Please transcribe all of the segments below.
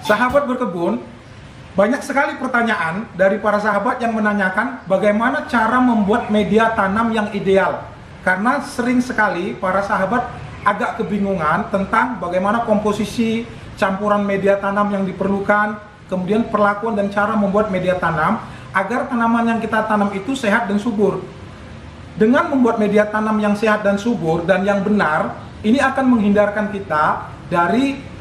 Sahabat berkebun, banyak sekali pertanyaan dari para sahabat yang menanyakan bagaimana cara membuat media tanam yang ideal. Karena sering sekali para sahabat agak kebingungan tentang bagaimana komposisi campuran media tanam yang diperlukan, kemudian perlakuan dan cara membuat media tanam agar tanaman yang kita tanam itu sehat dan subur. Dengan membuat media tanam yang sehat dan subur dan yang benar, ini akan menghindarkan kita dari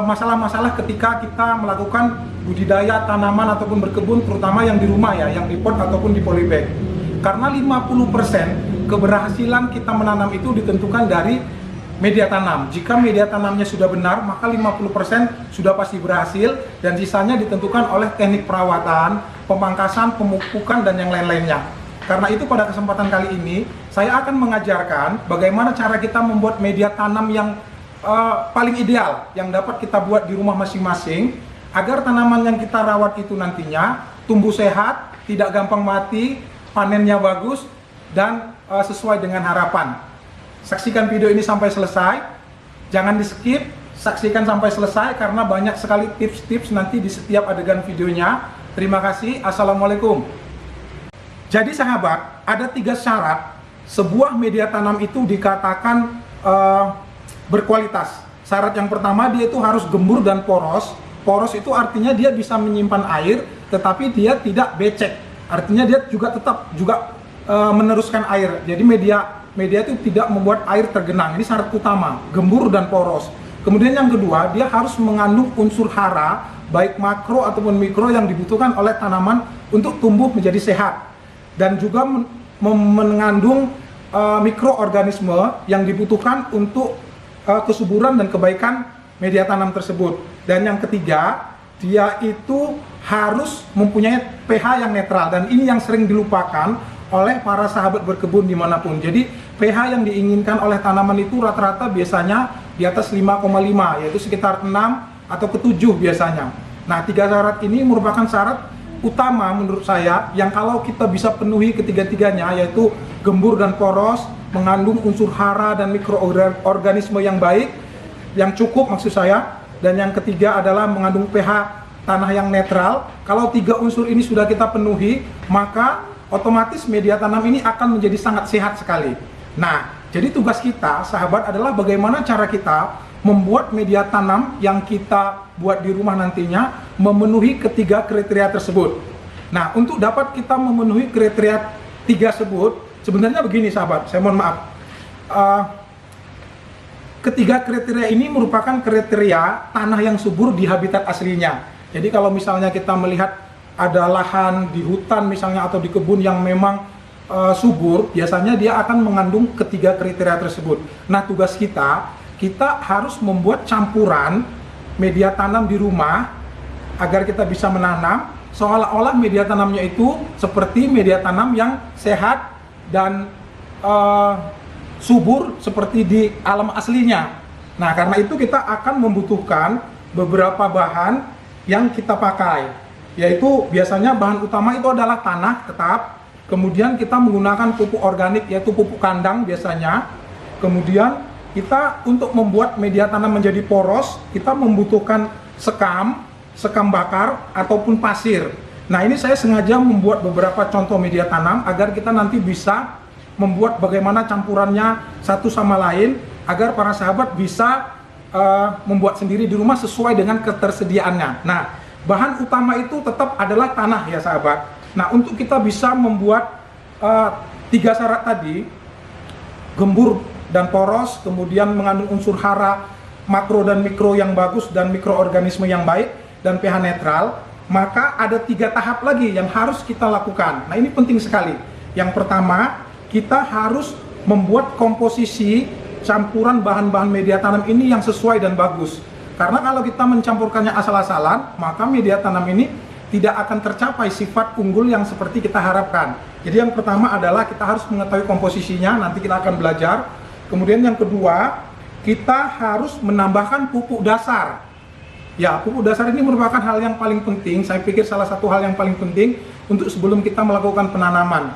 masalah-masalah ketika kita melakukan budidaya tanaman ataupun berkebun, terutama yang di rumah ya, yang di pot ataupun di polybag. Karena 50% keberhasilan kita menanam itu ditentukan dari media tanam. Jika media tanamnya sudah benar, maka 50% sudah pasti berhasil, dan sisanya ditentukan oleh teknik perawatan, pemangkasan, pemupukan, dan yang lain-lainnya. Karena itu pada kesempatan kali ini, saya akan mengajarkan bagaimana cara kita membuat media tanam yang paling ideal, yang dapat kita buat di rumah masing-masing, agar tanaman yang kita rawat itu nantinya tumbuh sehat, tidak gampang mati, panennya bagus, dan sesuai dengan harapan. Saksikan video ini sampai selesai, jangan di skip, saksikan sampai selesai karena banyak sekali tips-tips nanti di setiap adegan videonya. Terima kasih, assalamualaikum. Jadi sahabat, ada 3 syarat sebuah media tanam itu dikatakan berkualitas. Syarat yang pertama, dia itu harus gembur dan poros. Poros itu artinya dia bisa menyimpan air, tetapi dia tidak becek. Artinya dia juga tetap meneruskan air. Jadi media itu tidak membuat air tergenang. Ini syarat utama, gembur dan poros. Kemudian yang kedua, dia harus mengandung unsur hara, baik makro ataupun mikro yang dibutuhkan oleh tanaman untuk tumbuh menjadi sehat. Dan juga mengandung mikroorganisme yang dibutuhkan untuk kesuburan dan kebaikan media tanam tersebut. Dan yang ketiga, dia itu harus mempunyai pH yang netral, dan ini yang sering dilupakan oleh para sahabat berkebun dimanapun. Jadi pH yang diinginkan oleh tanaman itu rata-rata biasanya di atas 5,5, yaitu sekitar 6 atau ke 7 biasanya. Nah, 3 syarat ini merupakan syarat utama menurut saya yang kalau kita bisa penuhi ketiga-tiganya, yaitu gembur dan poros, mengandung unsur hara dan mikroorganisme yang baik, yang cukup maksud saya, dan yang ketiga adalah mengandung pH tanah yang netral. Kalau 3 unsur ini sudah kita penuhi, maka otomatis media tanam ini akan menjadi sangat sehat sekali. Nah, jadi tugas kita sahabat adalah bagaimana cara kita membuat media tanam yang kita buat di rumah nantinya memenuhi ketiga kriteria tersebut. Nah, untuk dapat kita memenuhi kriteria 3 tersebut, sebenarnya begini sahabat, saya mohon maaf. Ketiga kriteria ini merupakan kriteria tanah yang subur di habitat aslinya. Jadi kalau misalnya kita melihat ada lahan di hutan misalnya atau di kebun yang memang subur, biasanya dia akan mengandung ketiga kriteria tersebut. Nah, tugas kita harus membuat campuran media tanam di rumah agar kita bisa menanam seolah-olah media tanamnya itu seperti media tanam yang sehat dan subur seperti di alam aslinya. Nah, karena itu kita akan membutuhkan beberapa bahan yang kita pakai, yaitu biasanya bahan utama itu adalah tanah tetap, kemudian kita menggunakan pupuk organik yaitu pupuk kandang biasanya. Kemudian kita untuk membuat media tanam menjadi poros, kita membutuhkan sekam bakar ataupun pasir. Nah, ini saya sengaja membuat beberapa contoh media tanam agar kita nanti bisa membuat bagaimana campurannya satu sama lain, agar para sahabat bisa membuat sendiri di rumah sesuai dengan ketersediaannya. Nah, bahan utama itu tetap adalah tanah ya sahabat. Nah, untuk kita bisa membuat 3 syarat tadi, gembur dan poros, kemudian mengandung unsur hara, makro dan mikro yang bagus, dan mikroorganisme yang baik, dan pH netral, maka ada 3 tahap lagi yang harus kita lakukan. Nah, ini penting sekali. Yang pertama, kita harus membuat komposisi campuran bahan-bahan media tanam ini yang sesuai dan bagus. Karena kalau kita mencampurkannya asal-asalan, maka media tanam ini tidak akan tercapai sifat unggul yang seperti kita harapkan. Jadi yang pertama adalah kita harus mengetahui komposisinya, nanti kita akan belajar. Kemudian yang kedua, kita harus menambahkan pupuk dasar. Ya, pupuk dasar ini merupakan hal yang paling penting, saya pikir salah satu hal yang paling penting untuk sebelum kita melakukan penanaman.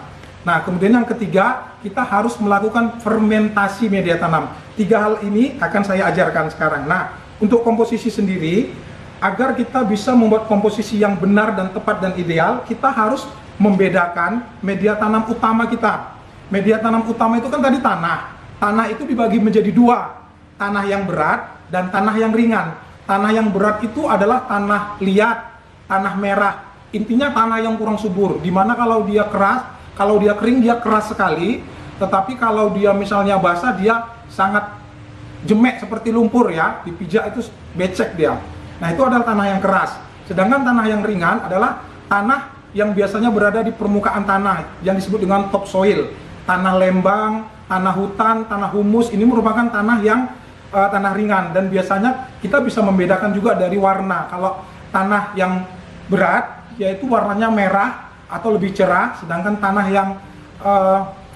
Nah, kemudian yang ketiga, kita harus melakukan fermentasi media tanam. 3 hal ini akan saya ajarkan sekarang. Nah, untuk komposisi sendiri, agar kita bisa membuat komposisi yang benar dan tepat dan ideal, kita harus membedakan media tanam utama kita. Media tanam utama itu kan tadi tanah. Tanah itu dibagi menjadi dua, tanah yang berat dan tanah yang ringan. Tanah yang berat itu adalah tanah liat, tanah merah. Intinya tanah yang kurang subur, dimana kalau dia keras, kalau dia kering dia keras sekali, tetapi kalau dia misalnya basah dia sangat jemek seperti lumpur ya, dipijak itu becek dia. Nah itu adalah tanah yang keras. Sedangkan tanah yang ringan adalah tanah yang biasanya berada di permukaan tanah yang disebut dengan topsoil. Tanah lembang, tanah hutan, tanah humus, ini merupakan tanah yang tanah ringan, dan biasanya kita bisa membedakan juga dari warna. Kalau tanah yang berat yaitu warnanya merah atau lebih cerah, sedangkan tanah yang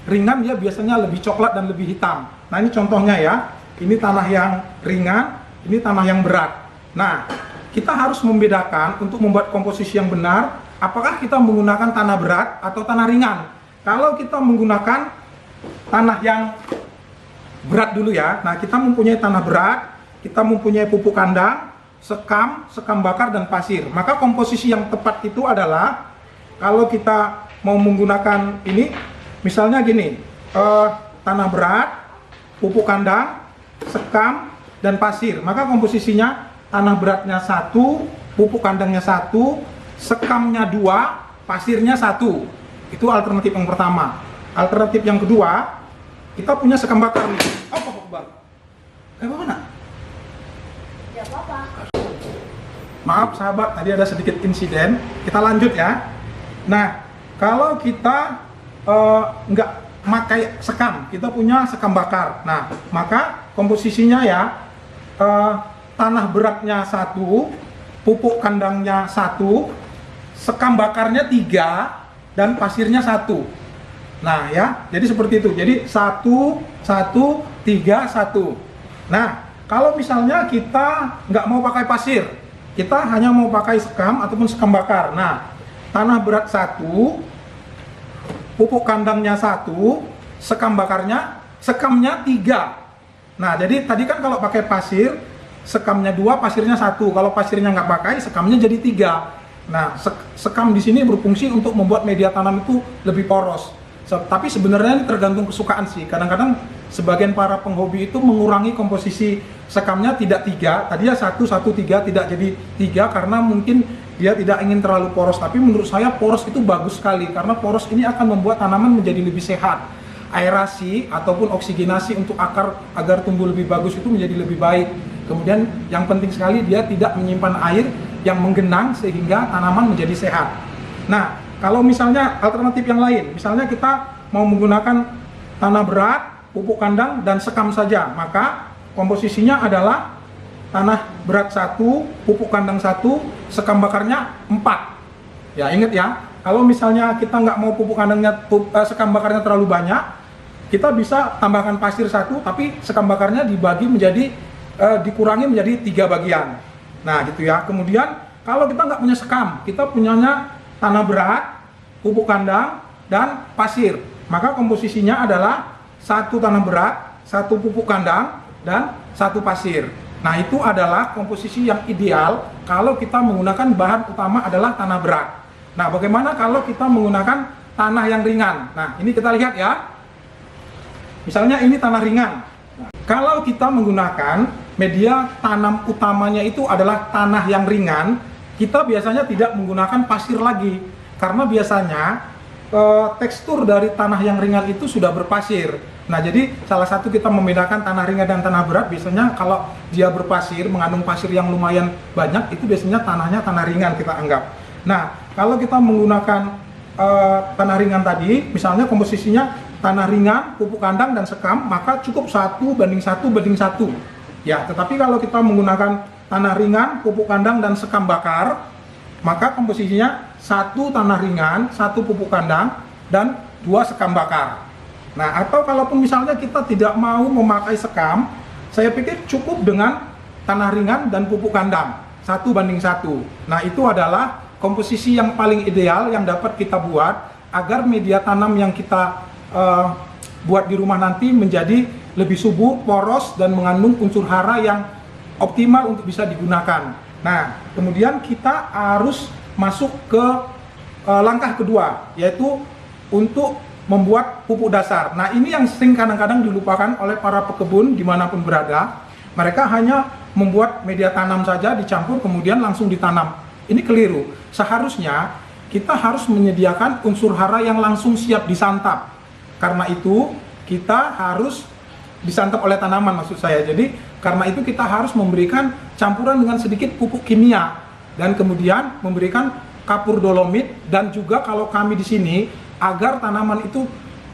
ringan dia biasanya lebih coklat dan lebih hitam. Nah ini contohnya ya, ini tanah yang ringan, ini tanah yang berat. Nah, kita harus membedakan untuk membuat komposisi yang benar, apakah kita menggunakan tanah berat atau tanah ringan. Kalau kita menggunakan tanah yang berat dulu ya, nah kita mempunyai tanah berat, kita mempunyai pupuk kandang, sekam bakar, dan pasir. Maka komposisi yang tepat itu adalah, kalau kita mau menggunakan ini, misalnya gini, tanah berat, pupuk kandang, sekam, dan pasir. Maka komposisinya tanah beratnya 1, pupuk kandangnya 1, sekamnya 2, pasirnya 1. Itu alternatif yang pertama. Alternatif yang kedua, kita punya sekam bakar nih. Apa Bang? Mana? Ya apa-apa. Maaf sahabat, tadi ada sedikit insiden. Kita lanjut ya. Nah, kalau kita nggak pakai sekam, kita punya sekam bakar. Nah, maka komposisinya ya, tanah beratnya 1, pupuk kandangnya 1, sekam bakarnya 3, dan pasirnya 1. Nah ya, jadi seperti itu. Jadi 1, 1, 3, 1. Nah, kalau misalnya kita nggak mau pakai pasir, kita hanya mau pakai sekam ataupun sekam bakar. Nah, tanah berat 1, pupuk kandangnya 1, sekamnya 3. Nah, jadi tadi kan kalau pakai pasir, sekamnya 2, pasirnya 1. Kalau pasirnya nggak pakai, sekamnya jadi 3. Nah, sekam di sini berfungsi untuk membuat media tanam itu lebih poros. Tapi sebenarnya ini tergantung kesukaan sih. Kadang-kadang sebagian para penghobi itu mengurangi komposisi sekamnya, tidak 3. Tadinya 1, 1, 3, tidak jadi 3 karena mungkin dia tidak ingin terlalu poros. Tapi menurut saya poros itu bagus sekali, karena poros ini akan membuat tanaman menjadi lebih sehat. Aerasi ataupun oksigenasi untuk akar agar tumbuh lebih bagus itu menjadi lebih baik. Kemudian yang penting sekali, dia tidak menyimpan air yang menggenang sehingga tanaman menjadi sehat. Nah, kalau misalnya alternatif yang lain, misalnya kita mau menggunakan tanah berat, pupuk kandang, dan sekam saja, maka komposisinya adalah tanah berat 1, pupuk kandang 1, sekam bakarnya 4. Ya, ingat ya, kalau misalnya kita nggak mau pupuk kandangnya, sekam bakarnya terlalu banyak, kita bisa tambahkan pasir 1, tapi sekam bakarnya dikurangi menjadi 3 bagian. Nah gitu ya. Kemudian kalau kita nggak punya sekam, kita punyanya tanah berat, pupuk kandang, dan pasir. Maka komposisinya adalah 1 tanah berat, 1 pupuk kandang, dan 1 pasir. Nah itu adalah komposisi yang ideal kalau kita menggunakan bahan utama adalah tanah berat. Nah bagaimana kalau kita menggunakan tanah yang ringan? Nah ini kita lihat ya. Misalnya ini tanah ringan. Kalau kita menggunakan media tanam utamanya itu adalah tanah yang ringan, kita biasanya tidak menggunakan pasir lagi, karena biasanya tekstur dari tanah yang ringan itu sudah berpasir. Nah jadi salah satu kita membedakan tanah ringan dan tanah berat, biasanya kalau dia berpasir, mengandung pasir yang lumayan banyak, itu biasanya tanahnya tanah ringan kita anggap. Nah kalau kita menggunakan tanah ringan tadi, misalnya komposisinya tanah ringan, pupuk kandang, dan sekam, maka cukup 1:1:1. Ya, tetapi kalau kita menggunakan tanah ringan, pupuk kandang, dan sekam bakar, maka komposisinya 1 tanah ringan, 1 pupuk kandang, dan 2 sekam bakar. Nah, atau kalaupun misalnya kita tidak mau memakai sekam, saya pikir cukup dengan tanah ringan dan pupuk kandang, 1:1. Nah, itu adalah komposisi yang paling ideal yang dapat kita buat agar media tanam yang kita buat di rumah nanti menjadi lebih subur, poros, dan mengandung unsur hara yang optimal untuk bisa digunakan. Nah, kemudian kita harus masuk ke langkah kedua, yaitu untuk membuat pupuk dasar. Nah, ini yang sering kadang-kadang dilupakan oleh para pekebun dimanapun berada. Mereka hanya membuat media tanam saja, dicampur kemudian langsung ditanam. Ini keliru. Seharusnya kita harus menyediakan unsur hara yang langsung siap disantap. Karena itu kita harus disantap oleh tanaman, maksud saya. Jadi karena itu kita harus memberikan campuran dengan sedikit pupuk kimia dan kemudian memberikan kapur dolomit, dan juga kalau kami di sini agar tanaman itu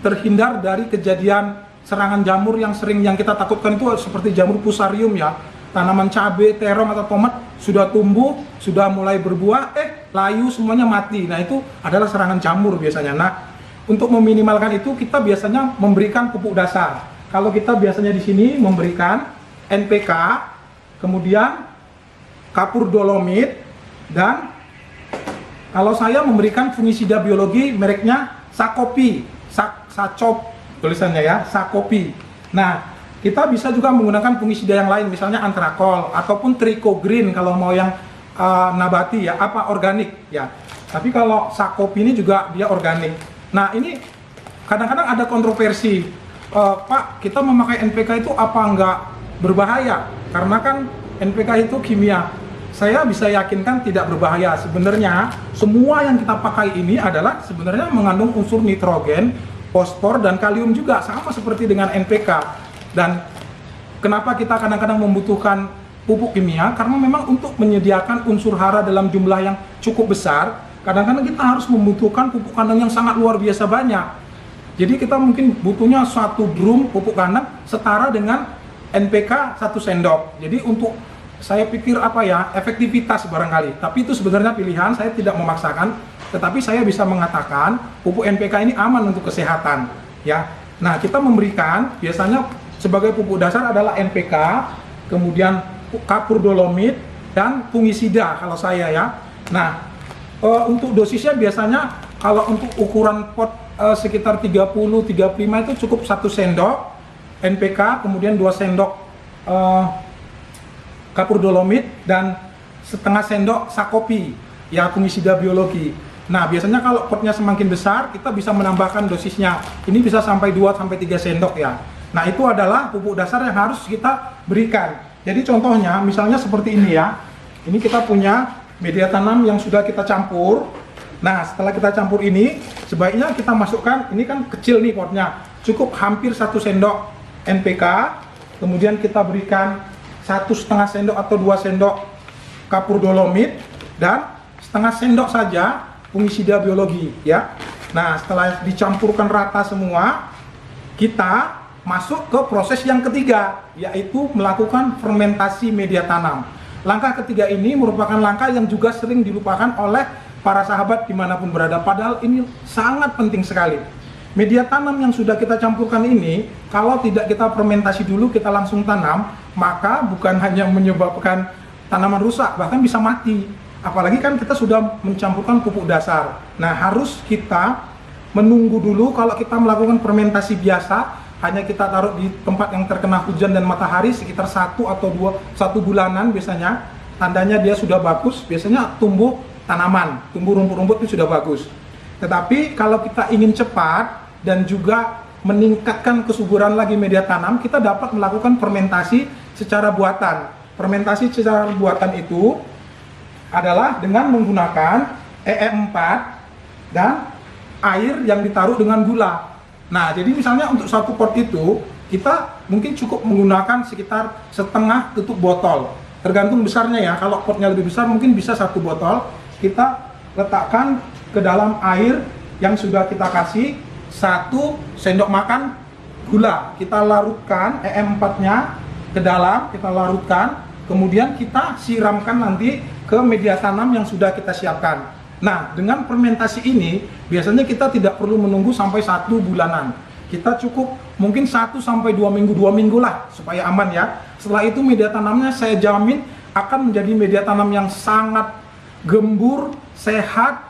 terhindar dari kejadian serangan jamur yang sering yang kita takutkan itu seperti jamur fusarium ya. Tanaman cabai, terong atau tomat sudah tumbuh, sudah mulai berbuah, layu semuanya mati. Nah, itu adalah serangan jamur biasanya. Nah, untuk meminimalkan itu kita biasanya memberikan pupuk dasar. Kalau kita biasanya di sini memberikan NPK, kemudian kapur dolomit, dan kalau saya memberikan fungisida biologi mereknya Sakopi, Sacop tulisannya ya, Sakopi. Nah, kita bisa juga menggunakan fungisida yang lain, misalnya antrakol ataupun Trichogreen kalau mau yang nabati ya, organik ya. Tapi kalau Sakopi ini juga dia organik. Nah, ini kadang-kadang ada kontroversi, Pak, kita memakai NPK itu apa enggak berbahaya? Karena kan NPK itu kimia. Saya bisa yakinkan tidak berbahaya. Sebenarnya semua yang kita pakai ini adalah sebenarnya mengandung unsur nitrogen, fosfor, dan kalium juga, sama seperti dengan NPK. Dan kenapa kita kadang-kadang membutuhkan pupuk kimia? Karena memang untuk menyediakan unsur hara dalam jumlah yang cukup besar, kadang-kadang kita harus membutuhkan pupuk kandang yang sangat luar biasa banyak. Jadi kita mungkin butuhnya 1 drum pupuk kandang setara dengan NPK 1 sendok. Jadi untuk saya pikir efektivitas barangkali. Tapi itu sebenarnya pilihan, saya tidak memaksakan. Tetapi saya bisa mengatakan pupuk NPK ini aman untuk kesehatan. Ya. Nah, kita memberikan biasanya sebagai pupuk dasar adalah NPK, kemudian kapur dolomit, dan fungisida kalau saya ya. Nah, untuk dosisnya biasanya kalau untuk ukuran pot sekitar 30-35 itu cukup 1 sendok NPK, kemudian 2 sendok kapur dolomit, dan setengah sendok Sakopi ya, fungisida biologi. Nah, biasanya kalau potnya semakin besar kita bisa menambahkan dosisnya. Ini bisa sampai 2-3 sendok ya. Nah, itu adalah pupuk dasar yang harus kita berikan. Jadi contohnya misalnya seperti ini ya. Ini kita punya media tanam yang sudah kita campur. Nah, setelah kita campur ini, sebaiknya kita masukkan, ini kan kecil nih potnya, cukup hampir 1 sendok NPK, kemudian kita berikan 1,5 sendok atau 2 sendok kapur dolomit, dan setengah sendok saja fungisida biologi ya. Nah, setelah dicampurkan rata semua, kita masuk ke proses yang ketiga, yaitu melakukan fermentasi media tanam. Langkah ketiga ini merupakan langkah yang juga sering dilupakan oleh para sahabat dimanapun berada, padahal ini sangat penting sekali. Media tanam yang sudah kita campurkan ini, kalau tidak kita fermentasi dulu, kita langsung tanam, maka bukan hanya menyebabkan tanaman rusak, bahkan bisa mati. Apalagi kan kita sudah mencampurkan pupuk dasar. Nah, harus kita menunggu dulu. Kalau kita melakukan fermentasi biasa, hanya kita taruh di tempat yang terkena hujan dan matahari sekitar 1 atau 1 bulanan biasanya, tandanya dia sudah bagus, biasanya tumbuh tanaman, tumbuh rumput-rumput itu sudah bagus. Tetapi kalau kita ingin cepat dan juga meningkatkan kesuburan lagi media tanam, kita dapat melakukan fermentasi secara buatan. Fermentasi secara buatan itu adalah dengan menggunakan EE4 dan air yang ditaruh dengan gula. Nah, jadi misalnya untuk 1 pot itu kita mungkin cukup menggunakan sekitar setengah tutup botol, tergantung besarnya ya. Kalau potnya lebih besar mungkin bisa 1 botol. Kita letakkan ke dalam air yang sudah kita kasih 1 sendok makan gula. Kita larutkan EE4-nya ke dalam, kita larutkan, kemudian kita siramkan nanti ke media tanam yang sudah kita siapkan. Nah, dengan fermentasi ini biasanya kita tidak perlu menunggu sampai 1 bulanan. Kita cukup mungkin 1 sampai 2 minggu, 2 minggu lah supaya aman ya. Setelah itu media tanamnya saya jamin akan menjadi media tanam yang sangat gembur, sehat,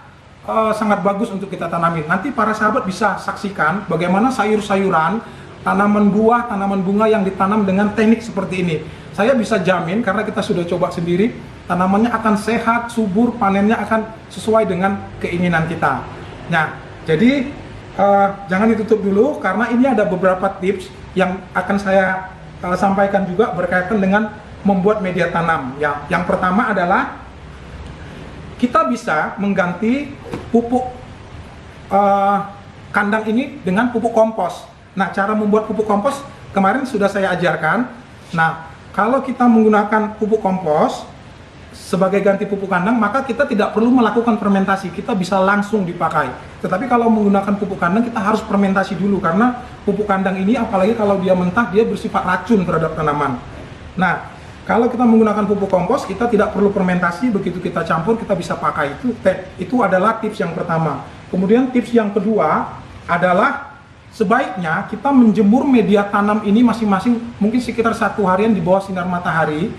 sangat bagus untuk kita tanamin. Nanti para sahabat bisa saksikan bagaimana sayur-sayuran, tanaman buah, tanaman bunga yang ditanam dengan teknik seperti ini. Saya bisa jamin karena kita sudah coba sendiri, tanamannya akan sehat, subur, panennya akan sesuai dengan keinginan kita. Nah, jadi jangan ditutup dulu karena ini ada beberapa tips yang akan saya sampaikan juga berkaitan dengan membuat media tanam. Ya, yang pertama adalah kita bisa mengganti pupuk kandang ini dengan pupuk kompos. Nah, cara membuat pupuk kompos kemarin sudah saya ajarkan. Nah, kalau kita menggunakan pupuk kompos sebagai ganti pupuk kandang, maka kita tidak perlu melakukan fermentasi, kita bisa langsung dipakai. Tetapi kalau menggunakan pupuk kandang, kita harus fermentasi dulu, karena pupuk kandang ini apalagi kalau dia mentah, dia bersifat racun terhadap tanaman. Nah, kalau kita menggunakan pupuk kompos, kita tidak perlu fermentasi, begitu kita campur, kita bisa pakai. Itu adalah tips yang pertama. Kemudian tips yang kedua adalah sebaiknya kita menjemur media tanam ini masing-masing mungkin sekitar 1 harian di bawah sinar matahari,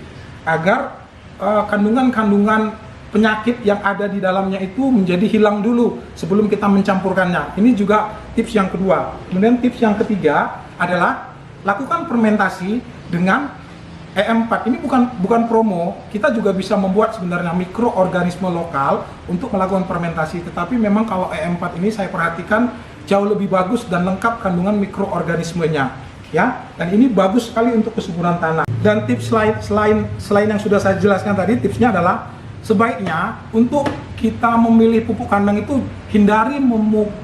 agar kandungan-kandungan penyakit yang ada di dalamnya itu menjadi hilang dulu sebelum kita mencampurkannya. Ini juga tips yang kedua. Kemudian tips yang ketiga adalah lakukan fermentasi dengan EM4. Ini bukan promo, kita juga bisa membuat sebenarnya mikroorganisme lokal untuk melakukan fermentasi. Tetapi memang kalau EM4 ini saya perhatikan jauh lebih bagus dan lengkap kandungan mikroorganismenya, ya. Dan ini bagus sekali untuk kesuburan tanah. Dan tips selain yang sudah saya jelaskan tadi, tipsnya adalah sebaiknya untuk kita memilih pupuk kandang itu hindari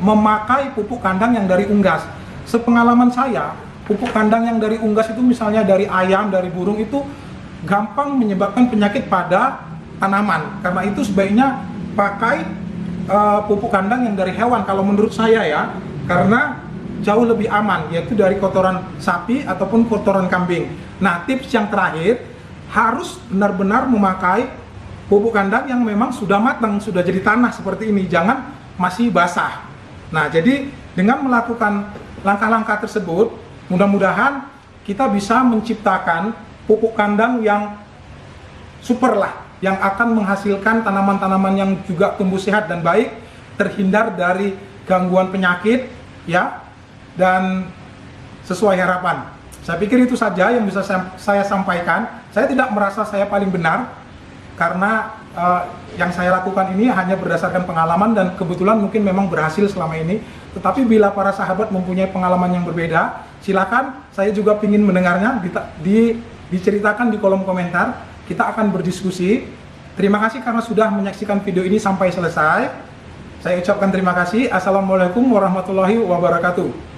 memakai pupuk kandang yang dari unggas. Sepengalaman saya, pupuk kandang yang dari unggas itu misalnya dari ayam, dari burung itu gampang menyebabkan penyakit pada tanaman. Karena itu sebaiknya pakai pupuk kandang yang dari hewan kalau menurut saya ya, karena jauh lebih aman, yaitu dari kotoran sapi ataupun kotoran kambing. Nah, tips yang terakhir, harus benar-benar memakai pupuk kandang yang memang sudah matang, sudah jadi tanah seperti ini, jangan masih basah. Nah, jadi dengan melakukan langkah-langkah tersebut, mudah-mudahan kita bisa menciptakan pupuk kandang yang super lah, yang akan menghasilkan tanaman-tanaman yang juga tumbuh sehat dan baik, terhindar dari gangguan penyakit, ya, dan sesuai harapan. Saya pikir itu saja yang bisa saya sampaikan. Saya tidak merasa saya paling benar, karena yang saya lakukan ini hanya berdasarkan pengalaman dan kebetulan mungkin memang berhasil selama ini. Tetapi bila para sahabat mempunyai pengalaman yang berbeda, silakan, saya juga ingin mendengarnya, diceritakan di kolom komentar. Kita akan berdiskusi. Terima kasih karena sudah menyaksikan video ini sampai selesai. Saya ucapkan terima kasih. Assalamualaikum warahmatullahi wabarakatuh.